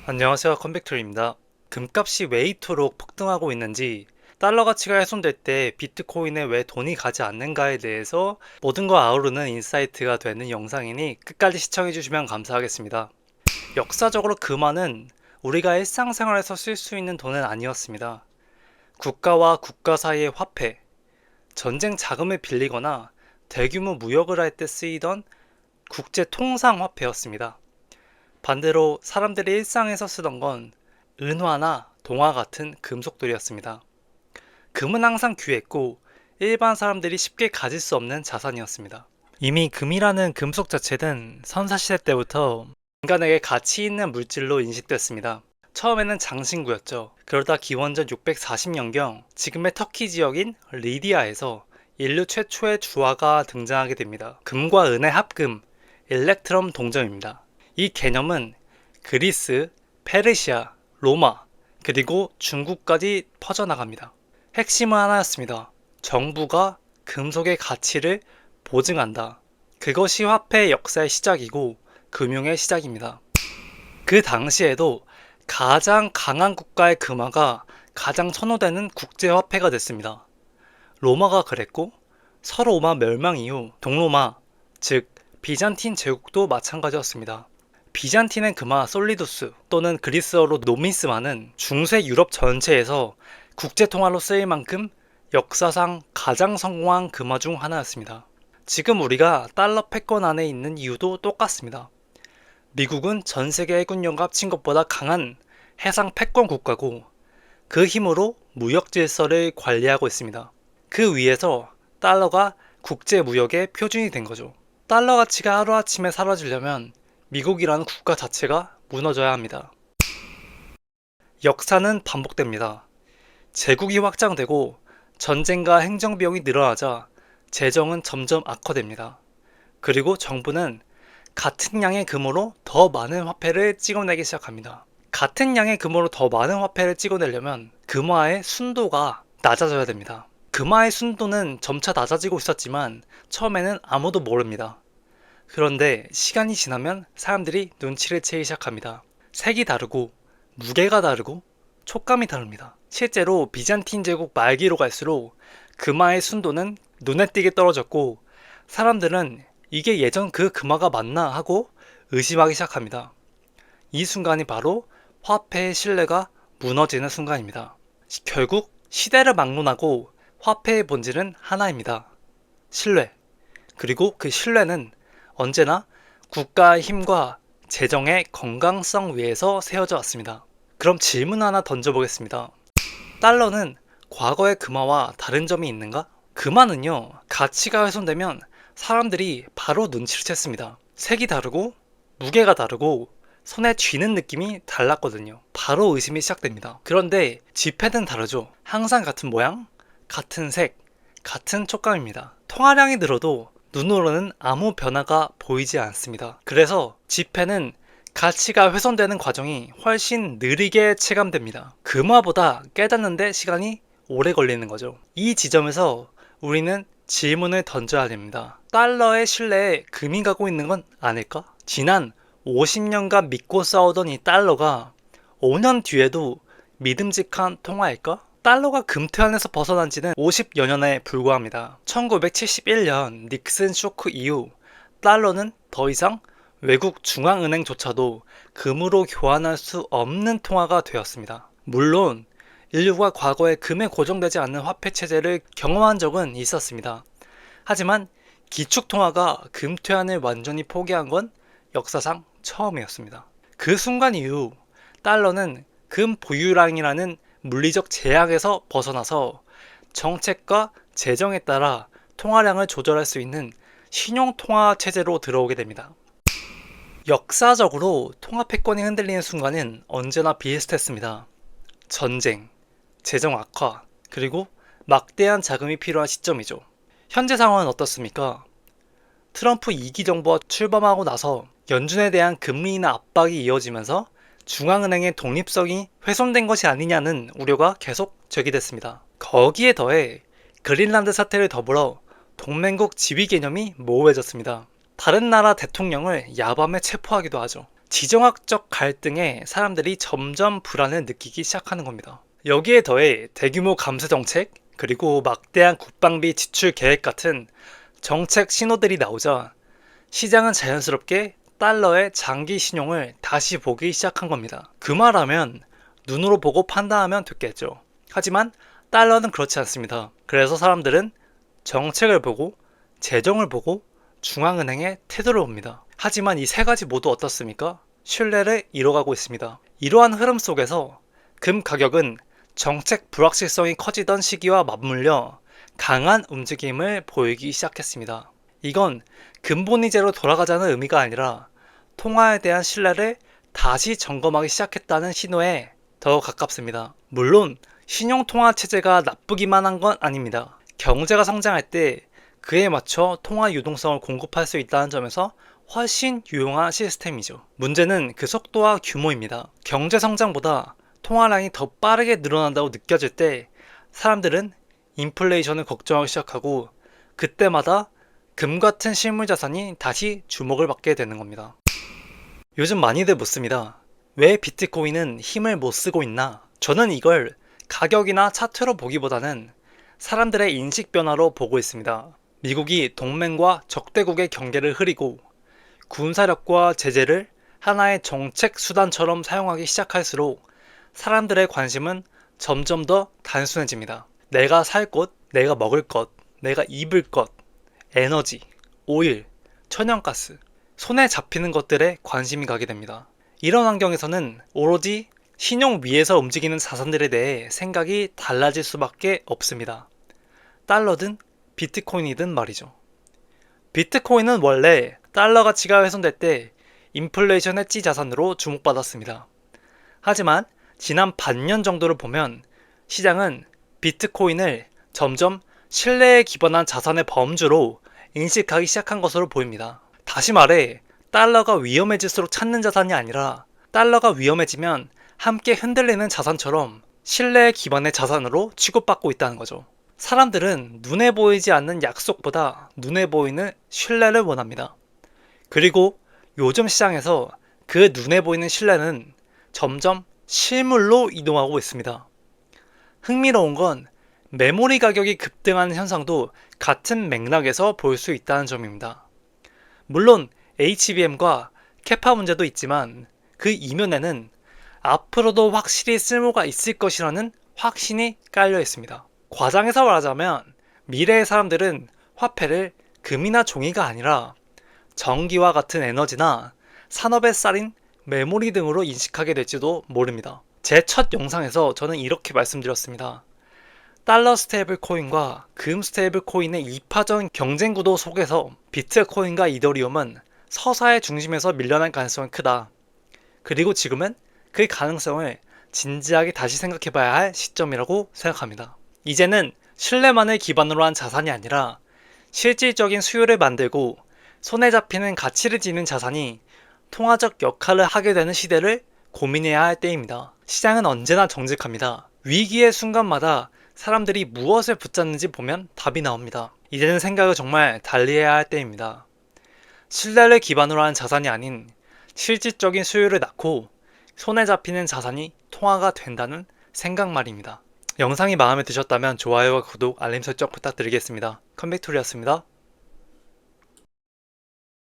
안녕하세요, 컴백툴입니다. 금값이 왜 이토록 폭등하고 있는지, 달러 가치가 훼손될 때 비트코인에 왜 돈이 가지 않는가에 대해서 모든 걸 아우르는 인사이트가 되는 영상이니 끝까지 시청해주시면 감사하겠습니다. 역사적으로 금화는 우리가 일상생활에서 쓸 수 있는 돈은 아니었습니다. 국가와 국가 사이의 화폐, 전쟁 자금을 빌리거나 대규모 무역을 할 때 쓰이던 국제 통상 화폐였습니다. 반대로 사람들이 일상에서 쓰던 건 은화나 동화 같은 금속들이었습니다. 금은 항상 귀했고 일반 사람들이 쉽게 가질 수 없는 자산이었습니다. 이미 금이라는 금속 자체는 선사시대 때부터 인간에게 가치 있는 물질로 인식됐습니다. 처음에는 장신구였죠. 그러다 기원전 640년경 지금의 터키 지역인 리디아에서 인류 최초의 주화가 등장하게 됩니다. 금과 은의 합금, 일렉트럼 동점입니다. 이 개념은 그리스, 페르시아, 로마, 그리고 중국까지 퍼져나갑니다. 핵심은 하나였습니다. 정부가 금속의 가치를 보증한다. 그것이 화폐의 역사의 시작이고 금융의 시작입니다. 그 당시에도 가장 강한 국가의 금화가 가장 선호되는 국제화폐가 됐습니다. 로마가 그랬고 서로마 멸망 이후 동로마, 즉 비잔틴 제국도 마찬가지였습니다. 비잔틴의 금화 솔리두스 또는 그리스어로 노미스마는 중세 유럽 전체에서 국제통화로 쓰일 만큼 역사상 가장 성공한 금화 중 하나였습니다. 지금 우리가 달러 패권 안에 있는 이유도 똑같습니다. 미국은 전 세계 해군력을 합친 것보다 강한 해상 패권 국가고 그 힘으로 무역 질서를 관리하고 있습니다. 그 위에서 달러가 국제 무역의 표준이 된 거죠. 달러 가치가 하루아침에 사라지려면 미국이라는 국가 자체가 무너져야 합니다. 역사는 반복됩니다. 제국이 확장되고 전쟁과 행정비용이 늘어나자 재정은 점점 악화됩니다. 그리고 정부는 같은 양의 금으로 더 많은 화폐를 찍어내기 시작합니다. 같은 양의 금으로 더 많은 화폐를 찍어내려면 금화의 순도가 낮아져야 됩니다. 금화의 순도는 점차 낮아지고 있었지만 처음에는 아무도 모릅니다. 그런데 시간이 지나면 사람들이 눈치를 채기 시작합니다. 색이 다르고 무게가 다르고 촉감이 다릅니다. 실제로 비잔틴 제국 말기로 갈수록 금화의 순도는 눈에 띄게 떨어졌고 사람들은 이게 예전 그 금화가 맞나 하고 의심하기 시작합니다. 이 순간이 바로 화폐의 신뢰가 무너지는 순간입니다. 결국 시대를 막론하고 화폐의 본질은 하나입니다. 신뢰. 그리고 그 신뢰는 언제나 국가의 힘과 재정의 건강성 위에서 세워져 왔습니다. 그럼 질문 하나 던져보겠습니다. 달러는 과거의 금화와 다른 점이 있는가? 금화는요, 가치가 훼손되면 사람들이 바로 눈치를 챘습니다. 색이 다르고 무게가 다르고 손에 쥐는 느낌이 달랐거든요. 바로 의심이 시작됩니다. 그런데 지폐는 다르죠. 항상 같은 모양, 같은 색, 같은 촉감입니다. 통화량이 늘어도 눈으로는 아무 변화가 보이지 않습니다. 그래서 지폐는 가치가 훼손되는 과정이 훨씬 느리게 체감됩니다. 금화보다 깨닫는데 시간이 오래 걸리는 거죠. 이 지점에서 우리는 질문을 던져야 됩니다. 달러의 신뢰에 금이 가고 있는 건 아닐까? 지난 50년간 믿고 싸우던 이 달러가 5년 뒤에도 믿음직한 통화일까? 달러가 금태환에서 벗어난 지는 50여 년에 불과합니다. 1971년 닉슨 쇼크 이후 달러는 더 이상 외국 중앙은행조차도 금으로 교환할 수 없는 통화가 되었습니다. 물론 인류가 과거에 금에 고정되지 않는 화폐 체제를 경험한 적은 있었습니다. 하지만 기축통화가 금퇴환을 완전히 포기한 건 역사상 처음이었습니다. 그 순간 이후 달러는 금 보유량이라는 물리적 제약에서 벗어나서 정책과 재정에 따라 통화량을 조절할 수 있는 신용통화 체제로 들어오게 됩니다. 역사적으로 통화 패권이 흔들리는 순간은 언제나 비슷했습니다. 전쟁, 재정 악화, 그리고 막대한 자금이 필요한 시점이죠. 현재 상황은 어떻습니까? 트럼프 2기 정부가 출범하고 나서 연준에 대한 금리 인하 압박이 이어지면서 중앙은행의 독립성이 훼손된 것이 아니냐는 우려가 계속 제기됐습니다. 거기에 더해 그린란드 사태를 더불어 동맹국 지위 개념이 모호해졌습니다. 다른 나라 대통령을 야밤에 체포하기도 하죠. 지정학적 갈등에 사람들이 점점 불안을 느끼기 시작하는 겁니다. 여기에 더해 대규모 감세 정책, 그리고 막대한 국방비 지출 계획 같은 정책 신호들이 나오자 시장은 자연스럽게 달러의 장기 신용을 다시 보기 시작한 겁니다. 그 말하면 눈으로 보고 판단하면 됐겠죠. 하지만 달러는 그렇지 않습니다. 그래서 사람들은 정책을 보고, 재정을 보고, 중앙은행의 태도를 봅니다. 하지만 이 세 가지 모두 어떻습니까? 신뢰를 잃어가고 있습니다. 이러한 흐름 속에서 금 가격은 정책 불확실성이 커지던 시기와 맞물려 강한 움직임을 보이기 시작했습니다. 이건 근본이제로 돌아가자는 의미가 아니라 통화에 대한 신뢰를 다시 점검하기 시작했다는 신호에 더 가깝습니다. 물론 신용통화 체제가 나쁘기만 한 건 아닙니다. 경제가 성장할 때 그에 맞춰 통화 유동성을 공급할 수 있다는 점에서 훨씬 유용한 시스템이죠. 문제는 그 속도와 규모입니다. 경제 성장보다 통화량이 더 빠르게 늘어난다고 느껴질 때 사람들은 인플레이션을 걱정하기 시작하고, 그때마다 금 같은 실물 자산이 다시 주목을 받게 되는 겁니다. 요즘 많이들 묻습니다. 왜 비트코인은 힘을 못 쓰고 있나? 저는 이걸 가격이나 차트로 보기보다는 사람들의 인식 변화로 보고 있습니다. 미국이 동맹과 적대국의 경계를 흐리고 군사력과 제재를 하나의 정책 수단처럼 사용하기 시작할수록 사람들의 관심은 점점 더 단순해집니다. 내가 살 것, 내가 먹을 것, 내가 입을 것, 에너지, 오일, 천연가스, 손에 잡히는 것들에 관심이 가게 됩니다. 이런 환경에서는 오로지 신용 위에서 움직이는 자산들에 대해 생각이 달라질 수밖에 없습니다. 달러든 비트코인이든 말이죠. 비트코인은 원래 달러 가치가 훼손될 때 인플레이션 해지 자산으로 주목받았습니다. 하지만 지난 반년 정도를 보면 시장은 비트코인을 점점 신뢰에 기반한 자산의 범주로 인식하기 시작한 것으로 보입니다. 다시 말해 달러가 위험해질수록 찾는 자산이 아니라 달러가 위험해지면 함께 흔들리는 자산처럼 신뢰에 기반의 자산으로 취급받고 있다는 거죠. 사람들은 눈에 보이지 않는 약속보다 눈에 보이는 신뢰를 원합니다. 그리고 요즘 시장에서 그 눈에 보이는 신뢰는 점점 실물로 이동하고 있습니다. 흥미로운 건 메모리 가격이 급등하는 현상도 같은 맥락에서 볼 수 있다는 점입니다. 물론 HBM과 캐파 문제도 있지만 그 이면에는 앞으로도 확실히 쓸모가 있을 것이라는 확신이 깔려 있습니다. 과장해서 말하자면 미래의 사람들은 화폐를 금이나 종이가 아니라 전기와 같은 에너지나 산업의 쌀인 메모리 등으로 인식하게 될지도 모릅니다. 제 첫 영상에서 저는 이렇게 말씀드렸습니다. 달러 스테이블 코인과 금 스테이블 코인의 2파전 경쟁 구도 속에서 비트코인과 이더리움은 서사의 중심에서 밀려날 가능성이 크다. 그리고 지금은 그 가능성을 진지하게 다시 생각해봐야 할 시점이라고 생각합니다. 이제는 신뢰만을 기반으로 한 자산이 아니라 실질적인 수요를 만들고 손에 잡히는 가치를 지닌 자산이 통화적 역할을 하게 되는 시대를 고민해야 할 때입니다. 시장은 언제나 정직합니다. 위기의 순간마다 사람들이 무엇을 붙잡는지 보면 답이 나옵니다. 이제는 생각을 정말 달리해야 할 때입니다. 신뢰를 기반으로 한 자산이 아닌 실질적인 수요를 낳고 손에 잡히는 자산이 통화가 된다는 생각 말입니다. 영상이 마음에 드셨다면 좋아요와 구독, 알림 설정 부탁드리겠습니다. 컴백툴이었습니다.